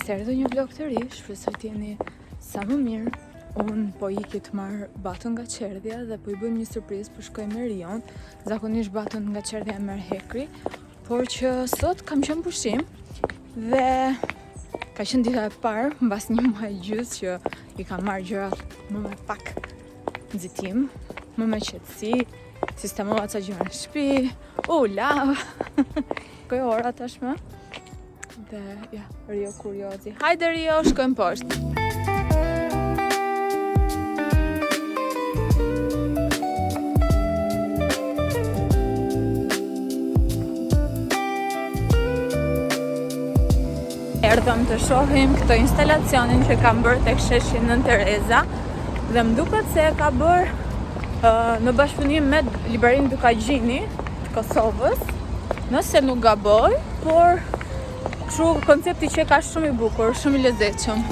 se erdhë një vlog të ri, shpresoj t'jeni sa më mirë. Unë po iki të marrë batën nga qerdhja dhe po I bëjmë një surprizë, po shkoj me Rion. Zakonisht batën nga qerdhja e merr Hekri, por që sot kam qenë pushim dhe ka qenë dita e parë mbas një muaj gjysmë që I kam marrë gjërat më me pak nxitim, më me qetësi, sistemova ca gjëra në shtëpi, la. Shkoj ora tashmë. Dhe ja, Rio kuriozi. Hajde Rio, shkojmë poshtë. Erdhëm të shohim këtë instalacionin që kam bërë tek sheshi Nën Tereza dhe më duket se ka bërë në bashkëpunim me Librarinë Dukagjini të Kosovës, nëse nuk gaboj, por kështu koncepti që ka shumë I bukur, shumë I lezetshëm.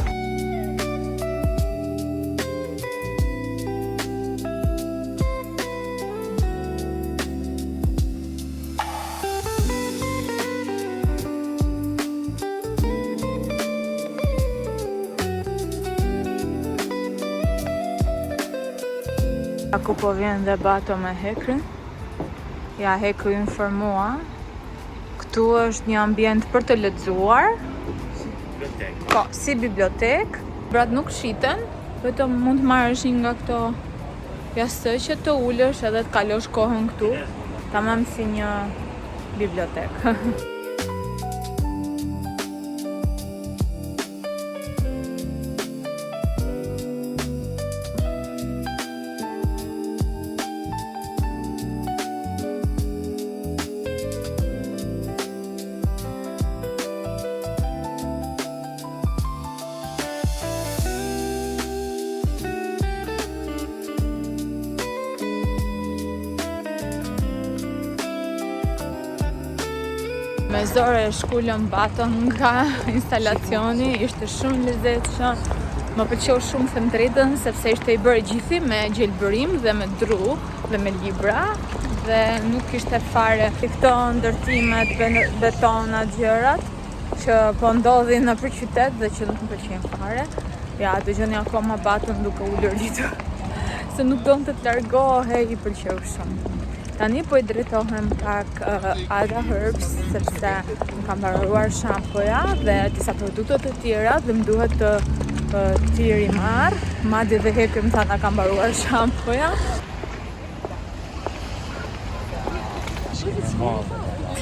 Aku po vjen dhe bato me Hekrin. Ja, Hekri informua. Këtu është një ambient për të lexuar. Po, si bibliotek. Brat nuk shiten, vetëm mund të marrësh një nga këto jashtë që të ulësh edhe të kalosh kohën këtu. Tamam si një bibliotek. Me zore shkullëm batën nga instalacioni, ishte shumë lezetshëm. Më pëlqeu shumë them drejtën sepse ishte I bërë gjithi me gjelbërim dhe me dru dhe me libra dhe nuk ishte fare këto ndërtimet, betonat, gjërat që po ndodhin nëpër qytet dhe që nuk më pëlqejnë fare. Ja, dëgjoni akoma batën duke u lëritur. Se nuk donte të largohej, I pëlqeu shumë. Tani po I drejtohem pak Ada Herbs sepse më kam mbaruar shampoja dhe disa produkte të tjera dhe më duhet të rimarr. Madje dhe Hekri më tha na kam mbaruar shampoja.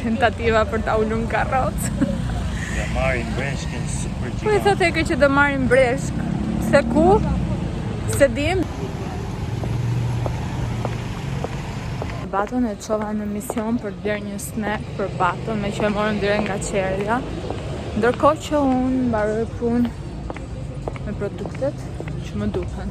Tentativa për ta ulur në karrocë. Ja marrin breshkin super gjigant. Po I thotë Hekri që do marrim breshk. Se ku? Se dim. Baton e çova në mision për të blerë një snack për baton me që e morëm direkt nga qerdhja. Ndërkohë që unë mbaroj punë me produktet që më duhen.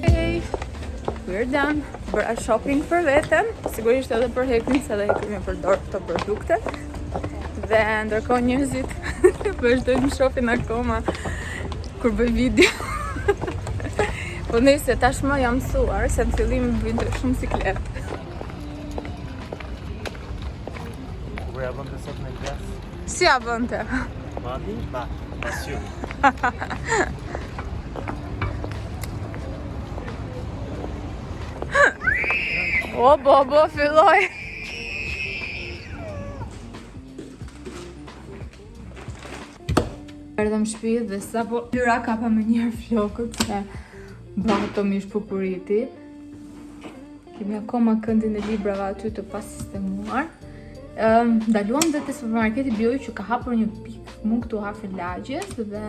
Hey, we're done. Bëra shopping për veten, sigurisht edhe për Hekrin, se edhe Hekri më përdor këto produkte. Dhe ndërkohë njerëzit vazhdojnë shohin akoma kur bëj video. Po nëse tashmë jam mësuar se në fillim vinte shumë siklet. Ku ja bënte sot me gjas? Si ja bënte? Madi? Ba, pasion. O, bo, filloj. Erdhëm shtëpi dhe sapo lyra kapa me njëherë flokët se bato mish pupuriti. Kemi akoma këndin e librave aty të pasistemuar. Ndaluam dhe te supermarketi Bio që ka hapur një pikë mu këtu afër lagjes dhe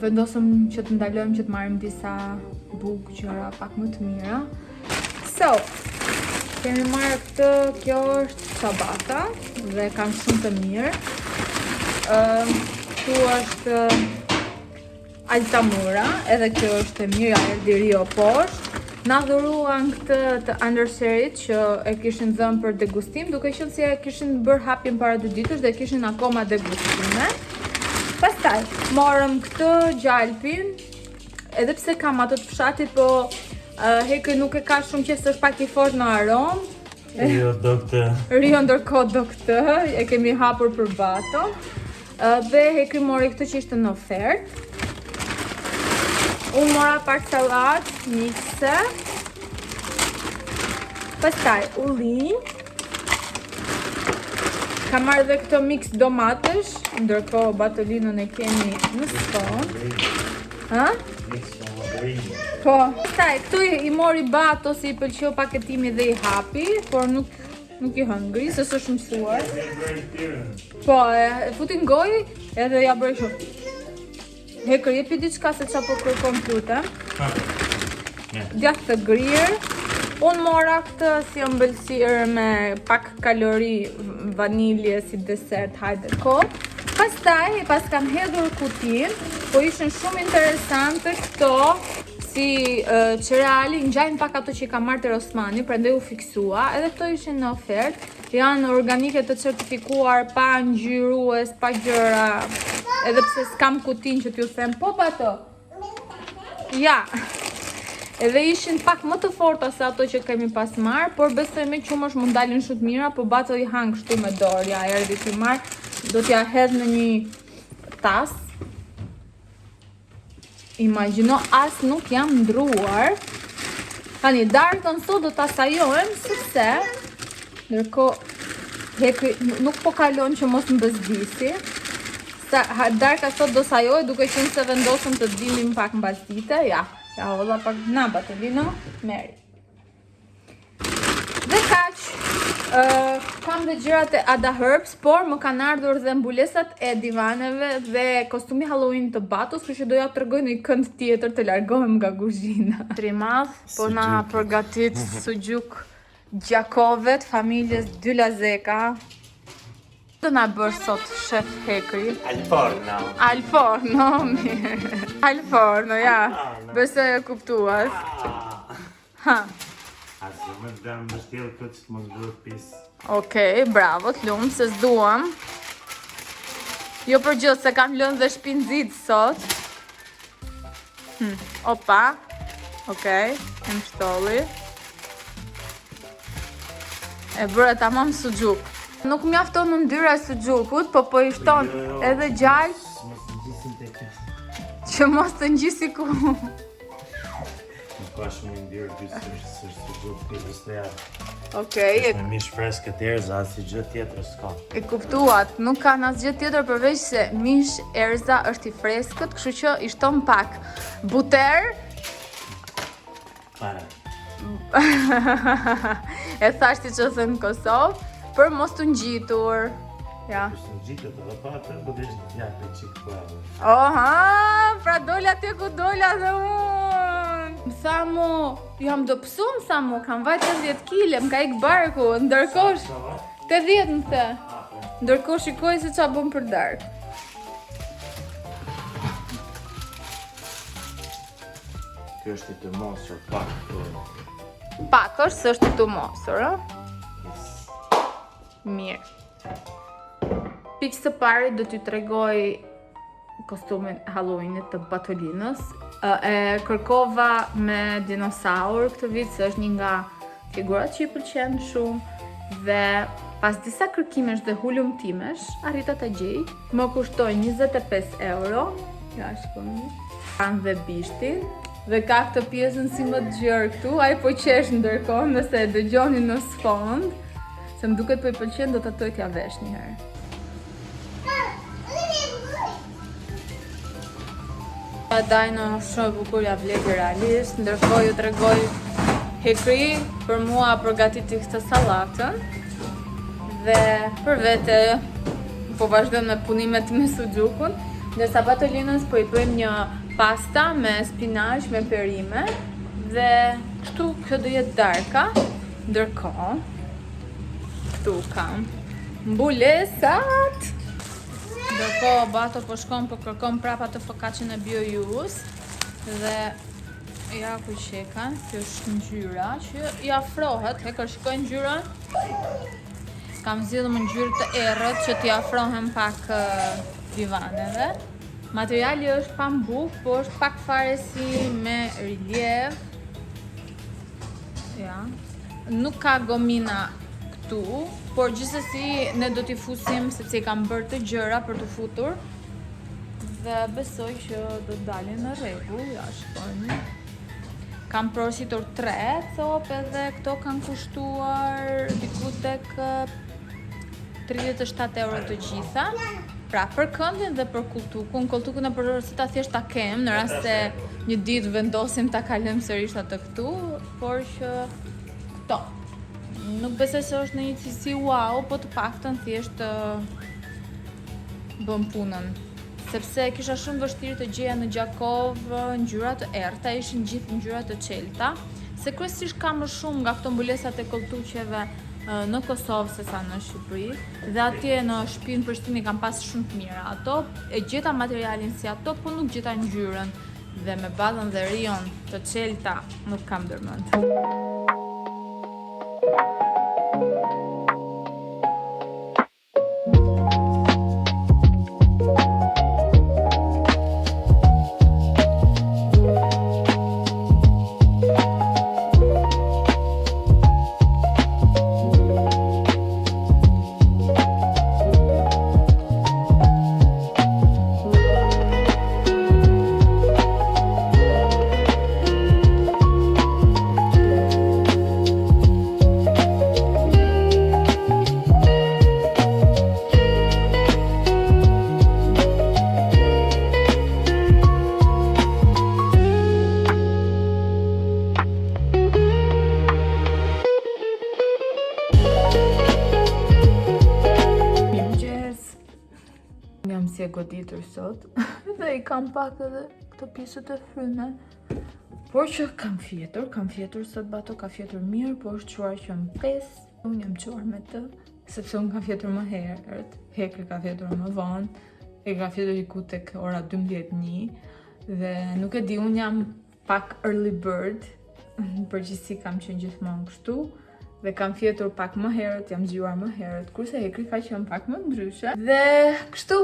vendosëm që të ndalojmë që të marrim disa bukë, gjëra pak më të mira. So, kemi marrë këtë, kjo është sabata dhe kam shumë të mirë. Këtu është Altamura, edhe kjo është e mirë, erdhi Rio poshtë. Na dhuruan këtë të Underserit që e kishin dhënë për degustim, duke qenë se e kishin bërë hapjen para 2 ditësh dhe kishin akoma degustime. Pastaj, morëm këtë gjalpin, edhe pse kam ato të fshatit, po Hekri nuk e ka shumë qef, është pak I fort në aromë. Jo, do këtë. Rio ndërkohë do këtë, e kemi hapur për baton. Dhe Hekri mori këtë që ishte në ofertë. Unë mora pak salat, mikse. Pastaj, ullin. Kam marrë dhe këto mix domatesh, ndërkohë batolinën e kemi në sfond. Ha? Po, pastaj, këtu I mori bato si I pëlqeu paketimi dhe I hapi, por nuk I hëngri, se s'është mësuar. Po, e futi n'gojë edhe ja bëri shumë. Hekër, jepi diçka se qa po kërkon plute. Djathë të grirë. Unë mora këtë si ëmbëlsirë me pak kalori, vanilje si desert, hajde ko. Pastaj, pas kam hedhur kutin, po ishin shumë interesante këto si cereali, ngjajnë pak ato që I kam marrë te Osmani, prandaj u fiksua, edhe këto ishin në ofertë. Janë organike të certifikuar, pa ngjyrues, pa gjëra, edhe pse s'kam kutin që t'ju them, po pa to. Ja. Edhe ishin pak më të forta se ato që kemi pas marrë, por besoj me qumësh mund dalin shumë të mira, po bato I hang kështu me dorë, ja, erdhi t'i marrë, do t'ja hedh në një tas. Imagjino, as nuk jam ndruar. Tani, darkën sot do t'asajojmë, sepse, ndërkohë, Hekri nuk po kalon që mos më bezdisi. Darka sot do sajoj, duke qenë se vendosëm të dilim pak mbas dite, ja. Ja, holla pak na Batolino, meri. Dhe kaq, kam dhe gjërat e Ada Herbs, por më kanë ardhur dhe mbulesat e divaneve dhe kostumi Halloween të Batos, kështu që do ja t'rregoj në një kënd tjetër të largohem nga kuzhina. Trimadh, po na përgatit sugjuk gjakovet, familjes Dylazeka. Do na bësh sot shef Hekri? Al forno. Al forno, mirë. Al forno, ja. Besoj e kuptuas. Ha. Asë, më të dam më shtilë këtë që të mos bëhet pis. Okej, bravo, t'lumë, se s'duam. Jo për gjithë, se kam lënë dhe shpinzit sot. Opa. Okej, e më shtolli. E bërë tamam sugjuk. Nuk mjafton në ndyra e sugjukut, po I shton edhe gjallë Mos të gjisin të këtë. që mos të ngjisi ku. Nuk ka shumë ndyrë gjysë së sugjuk të gjysë. Okej, Me mish fresk e erza, si gjë tjetër s'ka. e kuptuat, nuk ka asgjë tjetër përveç se mish erza është I freskët, kështu që I shton pak buter. Para. E thashti që thënë në Kosovë, për mos të ngjitur. Ja. Kështë në gjitë të dhe pa atë, do desh në tjapë e qikë për. Oha, pra dolla atje ku dolla dhe unë. Më tha mu, jam do pësu më tha mu, kam vajt 10 kile, më ka ik barku, ndërkosh 80 më the. Ndërkosh shikoj se qa bëm për darkë. Kjo është I të mosër pak të... Pak është, së është të mosur, Mirë. Pikës së pari do t'ju tregoj kostumin Halloweenit të Batolinës. E kërkova me dinosaur këtë vit, se është një nga figurat që I pëlqen shumë dhe pas disa kërkimesh dhe hulumtimesh, arrita ta gjej. Më kushtoi 25 euro. Ja, shkoni. Kanë dhe bishtin. Dhe ka këtë pjesën si më të gjerë këtu, ai po qesh ndërkohë, nëse e dëgjoni në sfond, se më duket po I pëlqen, do t'atoj t'ja vesh një herë. Dajno shumë bukur ja vleti realisht, ndërkohë ju tregoj Hekri për mua përgatiti këtë sallatën dhe për vete po vazhdojmë me punimet me sugjukun, ndërsa Batolinës po I bëjmë një pasta me spinaq, me perime dhe kështu kjo do jetë darka, ndërkohë këtu kam mbulesat. Ndërkohë Bato po shkon po kërkon prapa të focacciën e BioJus dhe ja ku qekan, kjo është ngjyra që I afrohet, Hekër shikoj ngjyrën. Kam zgjedhur më ngjyrë të errët që t'i afrohem pak divaneve. Materiali është pambuk, po është pak fare si me relief. Ja. Nuk ka gomina këtu, por gjithsesi ne do t'i fusim sepse i kam bërë të gjëra për të futur. Dhe besoj që do dalin në rregull, ja shikoni. Kam porositur 3 copë dhe këto kanë kushtuar diku tek 37 euro të gjitha. Pra, për këndin dhe për koltukun. Koltukun e përse ta thjesht ta kem, në rast se një ditë vendosim ta kalojmë sërish atë këtu, por që këto. Nuk besoj se është në një cilësi wow, po të paktën thjesht bën punën. Sepse kisha shumë vështirë të gjeja në Gjakov ngjyra të errta, ishin gjithë ngjyra të çelta. Se kryesisht ka më shumë nga këto mbulesat e koltuqeve në Kosovë se sa në Shqipëri, dhe atje në shtëpinë Prishtinë kam pas shumë të mira. Ato e gjeta materialin si ato, po nuk gjeta ngjyrën, dhe me ballën dhe rion të çelta nuk kam ndërmend. Jam si e goditur sot dhe i kam pak edhe këto pjesët e fryme. Por që kam fjetur sot bato, ka fjetur mirë, po është quar që më pes. Unë jam quar me të, sepse unë kam fjetur më herët, Hekri ka fjetur më vonë, e ka fjetur diku tek ora 12:01, dhe nuk e di, unë jam pak early bird, në përgjithësi kam qenë gjithmonë kështu. Dhe kam fjetur pak më herët, jam zgjuar më herët, kurse Hekri ka qenë pak më ndryshe. Dhe kështu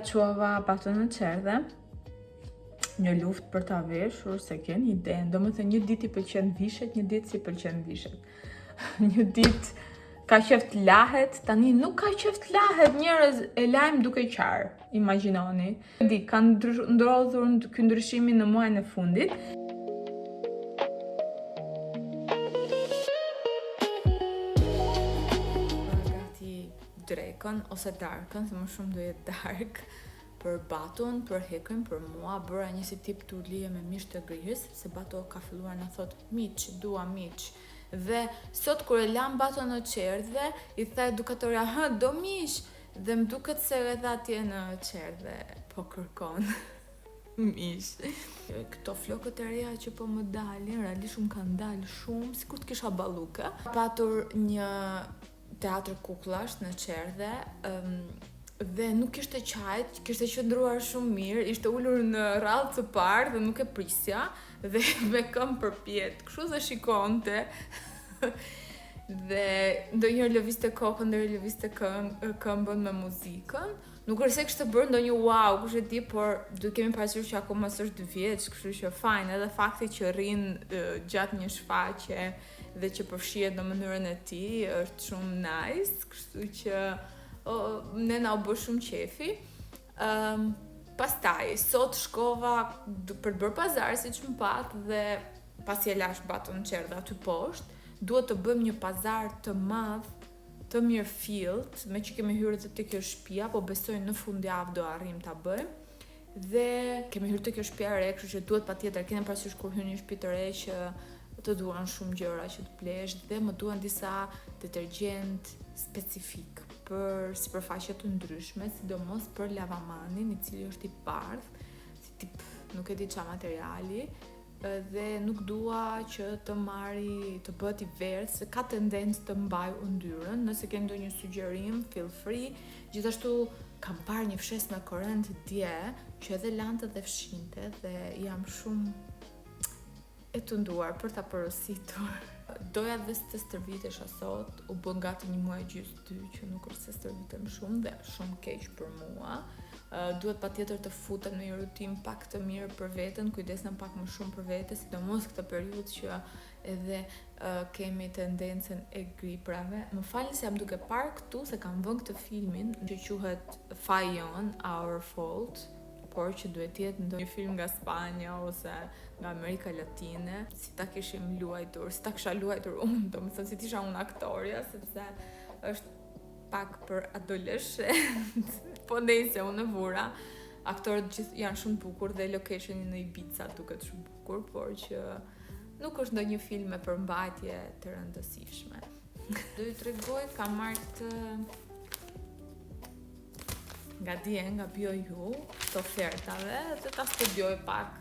quava baton në çerdhe. Një luftë për ta veshur, se ke një ide. Domethënë një ditë i pëlqen vishet, një ditë si pëlqen vishet. Një ditë ka qef të lahet, tani nuk ka qef të lahet, njerëz e lajm duke qarë. Imagjinoni. Di, kanë ndrodhur ky ndryshimi në muajin e fundit. Drekën ose darkën, se më shumë do jetë dark, për Batun, për Hekrin, për mua, bëra një si tip turlije me mish të grijës, se Bato ka filluar na thot miq, dua miq. Dhe sot kur e lam Baton në çerdhe, i tha edukatorja, do mish, dhe më duket se edhe atje në çerdhe po kërkon mish. Këto flokët e reja që po më dalin, realisht më kanë dalë shumë, sikur të kisha balluke. Patur një teatr kukullash në çerdhe, dhe nuk ishte qajt, kishte qëndruar shumë mirë, ishte ulur në radhë të parë dhe nuk e prisja, dhe me këmbë përpjet, kështu dhe shikonte, dhe ndonjëherë lëvizte kokën, ndonjëherë lëvizte këmbën me muzikën. Nuk është se kishte bërë ndonjë wow, kush e di, por duhet kemi parasysh që akoma s'është 2 vjeç, kështu që fajn, edhe fakti që rrin gjatë një shfaqje dhe që përfshihet në mënyrën e tij është shumë nice, kështu që ne na u bë shumë qefi. Pastaj sot shkova për të bërë pazar, siç më pat, dhe pasi e lash Baton në çerdhe aty poshtë, duhet të bëjmë një pazar të madh, të mirë fillt, me që kemi hyrë të kjo shtëpia, po besoj në fundjavë do arrim ta bëjmë. Dhe kemi hyrë të kjo shtëpia re, kështu që duhet patjetër, keni parasysh kur hyn në një shtëpi të re që të duan shumë gjëra që të plesh, dhe më duan disa detergjent specifik për sipërfaqe të ndryshme, sidomos për lavamanin, i cili është i bardhë, si tip nuk e di çfarë materiali, dhe nuk dua që të bëhet i verdhë, se ka tendencë të mbaj yndyrën. Nëse ke ndonjë sugjerim, feel free. Gjithashtu kam parë një fshes në korrent dje që edhe lante dhe fshinte, dhe jam shumë e tunduar për ta porositur. Doja dhe të stërvitesha sot, u bën gati 1 muaj gjys 2 që nuk është se stërvitem shumë dhe shumë keq për mua. Duhet patjetër të futem në një rutinë pak të mirë për veten, kujdesem pak më shumë për vete, sidomos këtë periudhë që edhe kemi tendencën e griprave. Më falni se jam duke parë këtu se kam vënë këtë filmin që quhet Fajon, Our Fault, por që duhet jetë ndonjë film nga Spanja ose nga Amerika Latine, si ta kishim luajtur, si ta kisha luajtur unë, domethënë si tisha unë aktoria, sepse është pak për adoleshent, po nejse unë e vura. Aktorët gjithë janë shumë bukur dhe locationi në Ibiza duket shumë bukur, por që nuk është ndonjë film me përmbajtje të rëndësishme. Do ju tregoj, kam marrë të nga dje, nga BioU, të ofertave, dhe ta studioj pak.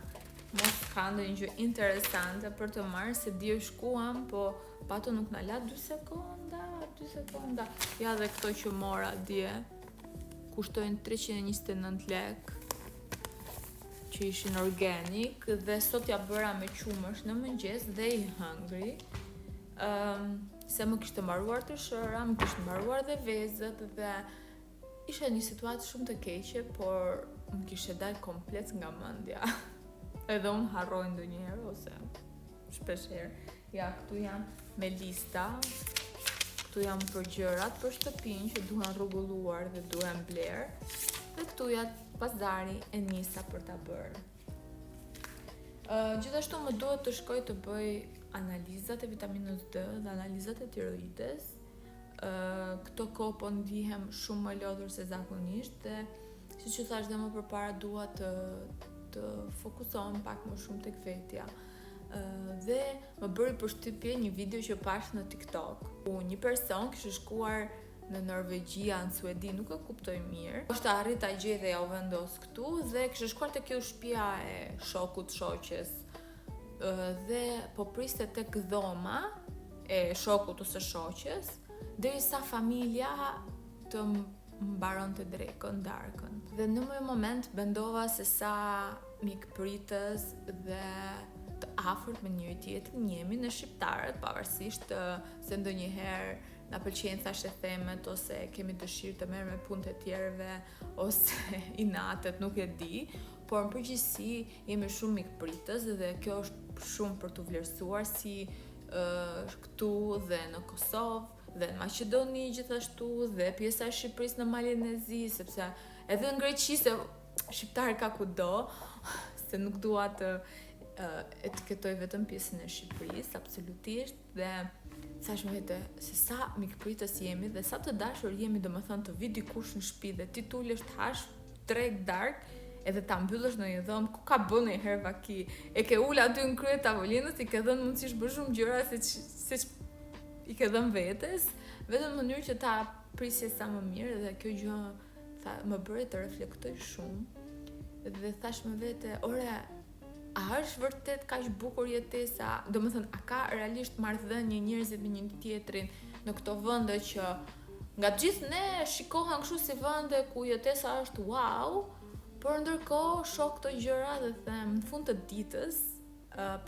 Mos ka ndonjë gjë interesante për të marrë, se dje shkuam, po pato nuk na la 2 sekonda. Ja dhe këto që mora dje, kushtojnë 329 lek, që ishin organik, dhe sot ja bëra me qumësh në mëngjes dhe i hëngri. Se më kishte mbaruar të shëra, më kishte mbaruar dhe vezët dhe isha një situatë shumë të keqe, por më kishte dalë komplet nga mendja. Edhe unë harroj ndonjëherë ose shpeshherë. Ja, këtu jam me lista. Këtu jam për gjërat për shtëpinë që duhen rregulluar dhe duhen bler. Dhe këtu janë pazari e nisa për ta bërë. Gjithashtu më duhet të shkoj të bëj analizat e vitaminës D dhe analizat e tiroides. Këto kohë po ndihem shumë më lodhur se zakonisht dhe siç u thash dhe më përpara dua të fokusohem pak më shumë tek vetja. Dhe më bëri përshtypje një video që pash në TikTok ku një person kishte shkuar në Norvegji, në Suedi, nuk e kuptoj mirë. Është arrit ta gjej dhe ja u vendos këtu dhe kishte shkuar tek kjo shtëpia e shokut shoqes. Dhe po priste tek dhoma e shokut ose shoqes, derisa familja të mbaron të drekën, darkën. Dhe në një moment mendova se sa mikpritës dhe të afërt me njëri tjetrin jemi në shqiptarët, pavarësisht se ndonjëherë na pëlqejnë thashë themet ose kemi dëshirë të merrem me punë të tjerëve ose inatet, nuk e di, por në përgjithësi jemi shumë mikpritës dhe kjo është shumë për të vlerësuar si këtu dhe në Kosovë dhe në Maqedoni gjithashtu dhe pjesa e Shqipërisë në Malinezi, sepse edhe në Greqi se shqiptar ka kudo, se nuk dua të etiketoj vetëm pjesën e Shqipërisë, absolutisht, dhe thash me vete se sa mikpritës jemi dhe sa të dashur jemi, domethënë të vi dikush në shtëpi dhe ti tulesh të hash treg dark edhe ta mbyllësh në një dhomë ku ka bën një herë vaki, e ke ul aty në krye tavolinës, i ke dhënë mundësish bërë shumë gjëra siç i ke dhënë vetes, vetëm në mënyrë që ta prisje sa më mirë, dhe kjo gjë më bëri të reflektoj shumë dhe thash me vete, ore, a është vërtet kaq bukur jetesa? Domethënë, a ka realisht marrëdhënie njerëzit me një tjetrin në këto vende që nga gjithë ne shikohen kështu si vende ku jetesa është wow, por ndërkohë shoh këto gjëra dhe them në fund të ditës,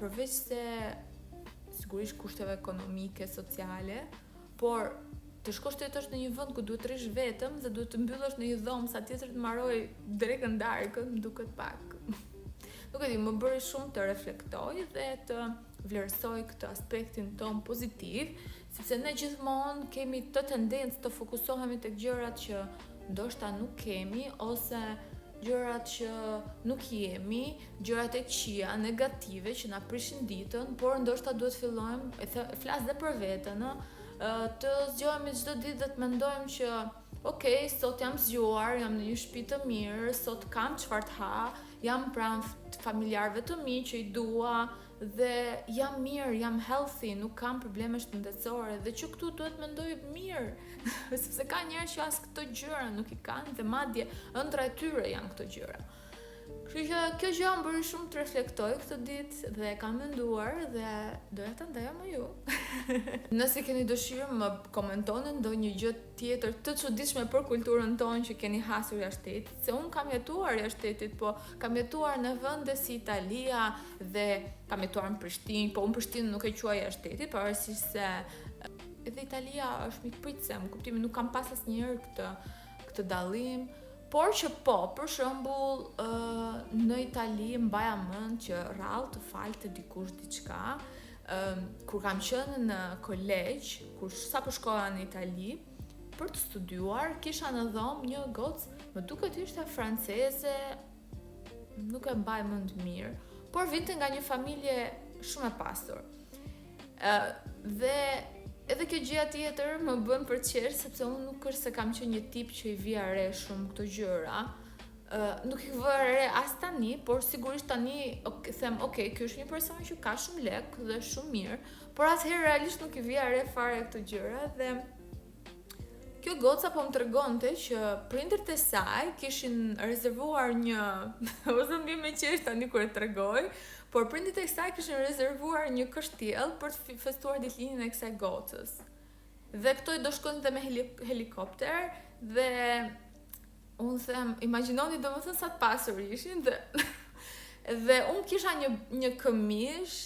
përveç se sigurisht kushteve ekonomike, sociale, por të shkosh të jetosh në një vend ku duhet të rish vetëm dhe duhet të mbyllesh në një dhomë sa tjetër të mbaroj drekën darkën, më duket pak. Nuk e di, më bëri shumë të reflektoj dhe të vlerësoj këtë aspektin ton pozitiv, sepse ne gjithmonë kemi të tendencë të fokusohemi tek gjërat që ndoshta nuk kemi ose gjërat që nuk jemi, gjërat e këqija, negative që na prishin ditën, por ndoshta duhet fillojmë, flas dhe për veten, të zgjohemi çdo ditë dhe të mendojmë që okej, sot jam zgjuar, jam në një shtëpi të mirë, sot kam çfarë të ha, jam pranë familjarëve të mi që i dua dhe jam mirë, jam healthy, nuk kam probleme shëndetësore dhe që këtu duhet mendoj mirë, sepse ka njerëz që as këto gjëra nuk i kanë dhe madje ëndra e tyre janë këto gjëra. Kështu që kjo gjë më bëri shumë të reflektoj këtë ditë dhe kam menduar dhe doja ta ndaja me ju. Nëse keni dëshirë më komentoni ndonjë gjë tjetër të çuditshme për kulturën tonë që keni hasur jashtë shtetit, se unë kam jetuar jashtë shtetit, po kam jetuar në vende si Italia dhe kam jetuar në Prishtinë, po unë Prishtinë nuk e quaj jashtë shtetit, pavarësisht se edhe Italia është mikpritse, më kuptimi nuk kam pas asnjëherë këtë dallim. Por që po, për shembull, në Itali mbaja mend që rrallë të falte dikush diçka, kur kam qenë në kolegj, kur sapo shkoja në Itali për të studiuar, kisha në dhomë një gocë, më duket ishte franceze, nuk e mbaj mend mirë, por vinte nga një familje shumë e pasur. Dhe edhe kjo gjëja tjetër më bën për qesh, sepse unë nuk është se kam qenë një tip që i vija re shumë këto gjëra. Nuk i vë re as tani, por sigurisht tani them, okay, ky është një person që ka shumë lek dhe shumë mirë, por atëherë realisht nuk i vija re fare këto gjëra dhe kjo goca po më tregonte që prindërit e saj kishin rezervuar një, ose mbi me qesh tani kur e tregoj, por prindit e kësaj kishin rezervuar një kështjell për të festuar ditëlindjen e kësaj gocës. Dhe këto do shkojnë dhe me helikopter dhe unë them, imagjinoni domethënë sa të pasur ishin dhe unë kisha një këmish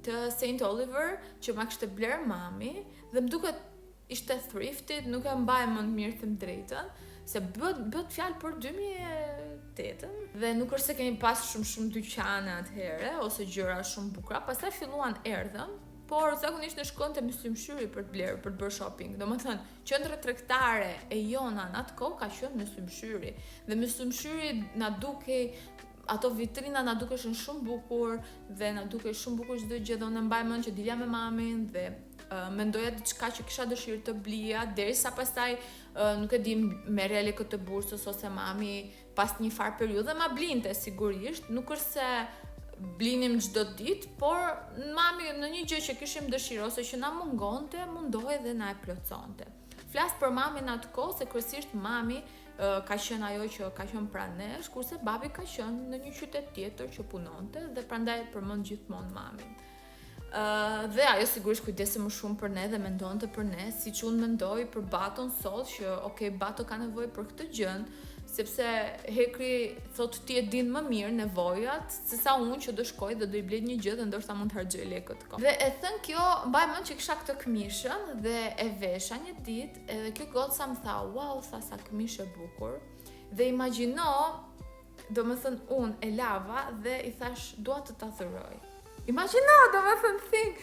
të St. Oliver që ma kishte bler mami dhe më duket ishte thrifted, nuk e mbaj mend mirë them drejtën, se bëhet fjalë për 2008 dhe nuk është se kemi pas shumë dyqane atëherë ose gjëra shumë bukura, pastaj filluan erdhën, por zakonisht ne shkonte me symshyri për të bërë shopping. Domethënë, qendra tregtare e jona në atë kohë ka qenë me symshyri dhe me symshyri na dukej ato vitrina na dukeshin shumë bukur dhe na dukej shumë bukur çdo gjë dhe unë mbaj mend që dilja me mamin dhe mendoja diçka që kisha dëshirë të blija, derisa pastaj nuk e di merrja lekët të bursës ose mami pas një farë periudhe ma blinte sigurisht, nuk është se blinim çdo ditë, por mami në një gjë që kishim dëshirë ose që na mundohej dhe na e plotësonte. Flas për mamin atë kohë se kryesisht mami ka qenë ajo që ka qenë pranë nesh, kurse babi ka qenë në një qytet tjetër që punonte dhe prandaj përmend gjithmonë mamin. Dhe ajo sigurisht kujdese më shumë për ne dhe mendonte për ne, siç unë mendoj për Baton sot që okay, Bato ka nevojë për këtë gjën, sepse Hekri thotë ti e din më mirë nevojat se sa unë që do shkoj dhe do i blej një gjë dhe ndoshta mund të harxoj lekët kohë. Dhe e thën kjo, mbaj mend që kisha këtë këmishën dhe e vesha një ditë, edhe kjo goca më tha, wow, sa këmishë e bukur. Dhe imagjino, domethënë unë e lava dhe i thash, dua të ta thëroj. Imagjino, domethënë think.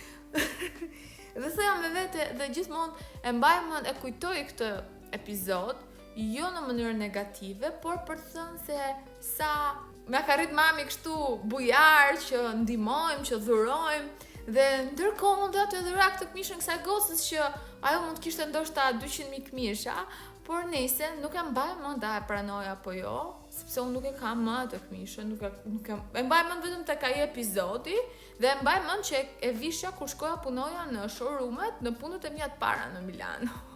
Dhe thoja me vete dhe gjithmonë e mbaj mend e kujtoj këtë epizod, jo në mënyrë negative, por për të thënë se sa me ka rrit mami kështu bujar që ndihmojmë, që dhurojmë dhe ndërkohë mund të dhura këtë këmishën kësaj gocës që ajo mund të kishte ndoshta 200.000 këmisha, por nëse nuk e mbaj mend a e pranoj apo jo, sepse unë nuk e kam më atë këmishën, e mbaj mend vetëm tek ai epizodi dhe e mbaj mend që e vishja kur shkoja punoja në showroomet në punët e mia të para në Milano.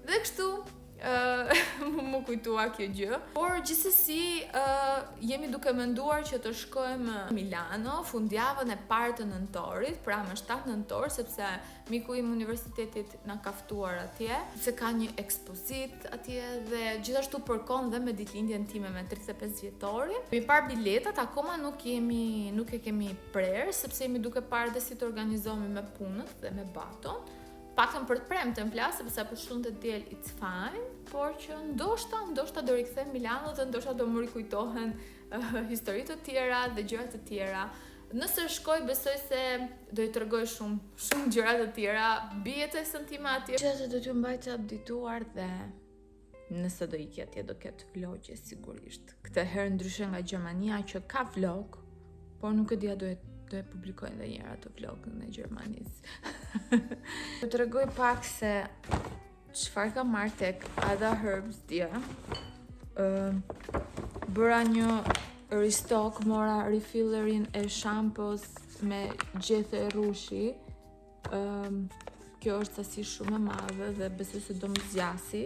Dhe kështu më kujtua kjo gjë. Por gjithsesi jemi duke menduar që të shkojmë në Milano fundjavën e parë të nëntorit, pra më 7 nëntor, sepse miku im universitetit na ka ftuar atje, se ka një ekspozit atje dhe gjithashtu përkon dhe me ditëlindjen time me 35 vjetorin. Kemi parë biletat, akoma nuk e kemi prerë, sepse jemi duke parë dhe si të organizohemi me punët dhe me Baton. Paktën për të premten plas, sepse për shumë të diel it's fine, por që ndoshta do rikthem Milano dhe ndoshta do më rikujtohen histori të tjera dhe gjëra të tjera. Nëse shkoj, besoj se do i tregoj shumë gjëra të tjera, bijet e sentime atje. Që do t'ju mbaj të updateuar dhe nëse do ikja atje do ketë vlogje sigurisht. Këtë herë ndryshe nga Gjermania që ka vlog, por nuk e dia do e publikoj edhe një herë atë vlogën e Gjermanisë. Do të tregoj pak se çfarë kam marrë tek Ada Herbs dia. Bëra një restock, mora refillerin e shampos me gjethe rrushi. Kjo është sasi shumë e madhe dhe besoj se do më zgjasi.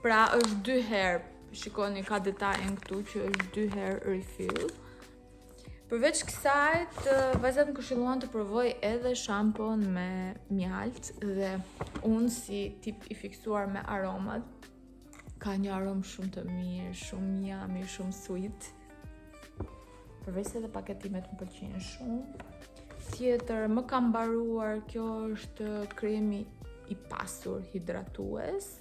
Pra është 2 herë, shikoni ka detajin këtu që është 2 herë refill. Përveç kësaj, vajzat më këshilluan të provoj edhe shampon me mjalt dhe unë si tip i fiksuar me aromat, ka një aromë shumë të mirë, shumë yummy, shumë sweet. Përveç se edhe paketimet më pëlqejnë shumë. Tjetër, më ka mbaruar, kjo është kremi i pasur hidratues.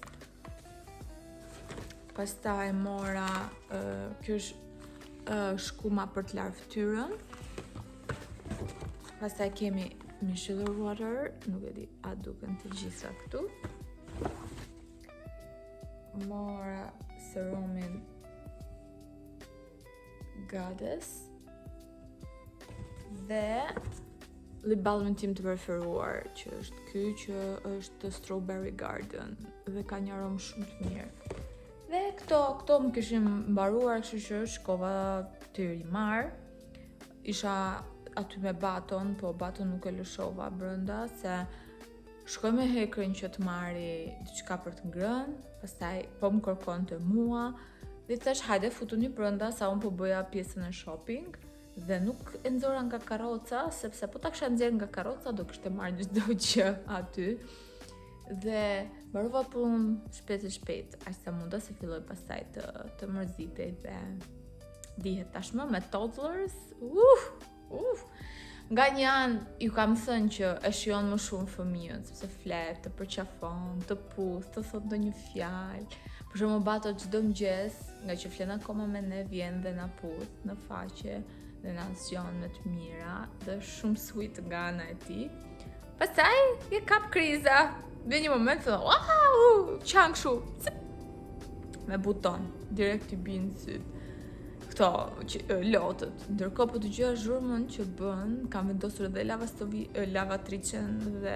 Pastaj mora, kjo është shkuma për të larë fytyrën. Pastaj kemi micellar water, nuk e di a duken të gjitha këtu. Mora serumin Goddess dhe lip balmin tim të preferuar, që është ky, që është Strawberry Garden dhe ka një aromë shumë të mirë. Dhe këto më kishin mbaruar, kështu që shkova të rimar. Isha aty me baton, po baton nuk e lëshova brenda, se shkoj me hekrin që të marri diçka për të ngrënë, pastaj po më kërkon të mua, dhe thash hajde futuni brenda sa unë po bëja pjesën e shopping, dhe nuk e nxora nga karroca, sepse po ta kisha nxjerrë nga karroca do kishte marrë çdo gjë aty. Dhe mbarova punë shpejt, aq sa munda, se filloi pastaj të mërzitej dhe dihet tashmë me toddlers. Nga një anë ju kam thënë që e shijon më shumë fëmijën, sepse flet, të përqafon, të puth, të thot ndonjë fjalë. Për shembull Bato çdo mëngjes, nga që flen akoma me ne, vjen dhe na puth në faqe dhe na zgjon me të mira, dhe shumë sweet nga ana e tij. Pastaj e kap kriza. Dhe një moment thënë, wow, qanë këshu, me buton, direkt i binë syt. Këto lotët, ndërkohë po të gjëja zhurmën që bën, kam vendosur edhe lavatricen dhe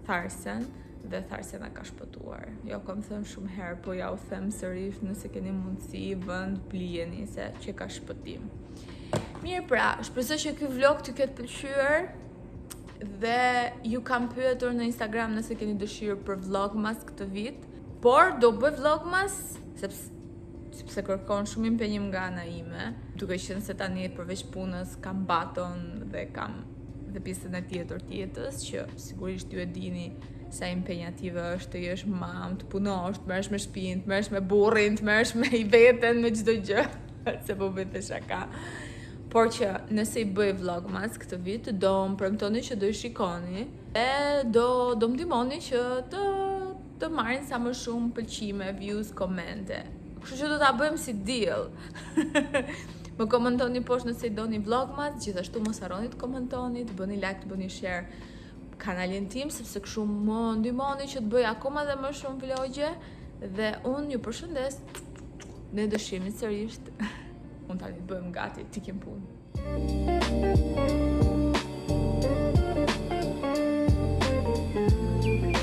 tharsen, dhe tharsena ka shpëtuar. Jo, kam thënë shumë herë, po ja u them sërish, nëse keni mundësi, vënd, plijeni, se që ka shpëtim. Mirë pra, shpresoj që ky vlog të ketë pëlqyer. Dhe ju kam pyetur në Instagram nëse keni dëshirë për vlogmas këtë vit, por do bëj vlogmas sepse kërkon shumë impenjim nga ana ime, duke qenë se tani përveç punës kam baton dhe kam dhe pjesën e tjetër tjetës, që sigurisht ju e dini sa impenjative është të jesh mamë, të punosh, të merresh me shtëpinë, të merresh me burrin, të merresh me i veten, me çdo gjë, se po bëhet e shaka. Por që nëse i bëj vlogmas këtë vit, do më premtoni që do i shikoni e do më ndihmoni që të marrin sa më shumë pëlqime, views, komente. Kështu që do ta bëjmë si deal. Më komentoni poshtë nëse i doni vlogmas, gjithashtu mos harroni të komentoni, të bëni like, të bëni share kanalin tim, sepse kështu më ndihmoni që të bëj akoma dhe më shumë vlogje, dhe unë ju përshëndes. Ne do shihemi sërish. Unë tani të bëjmë gati, t'ikim punë.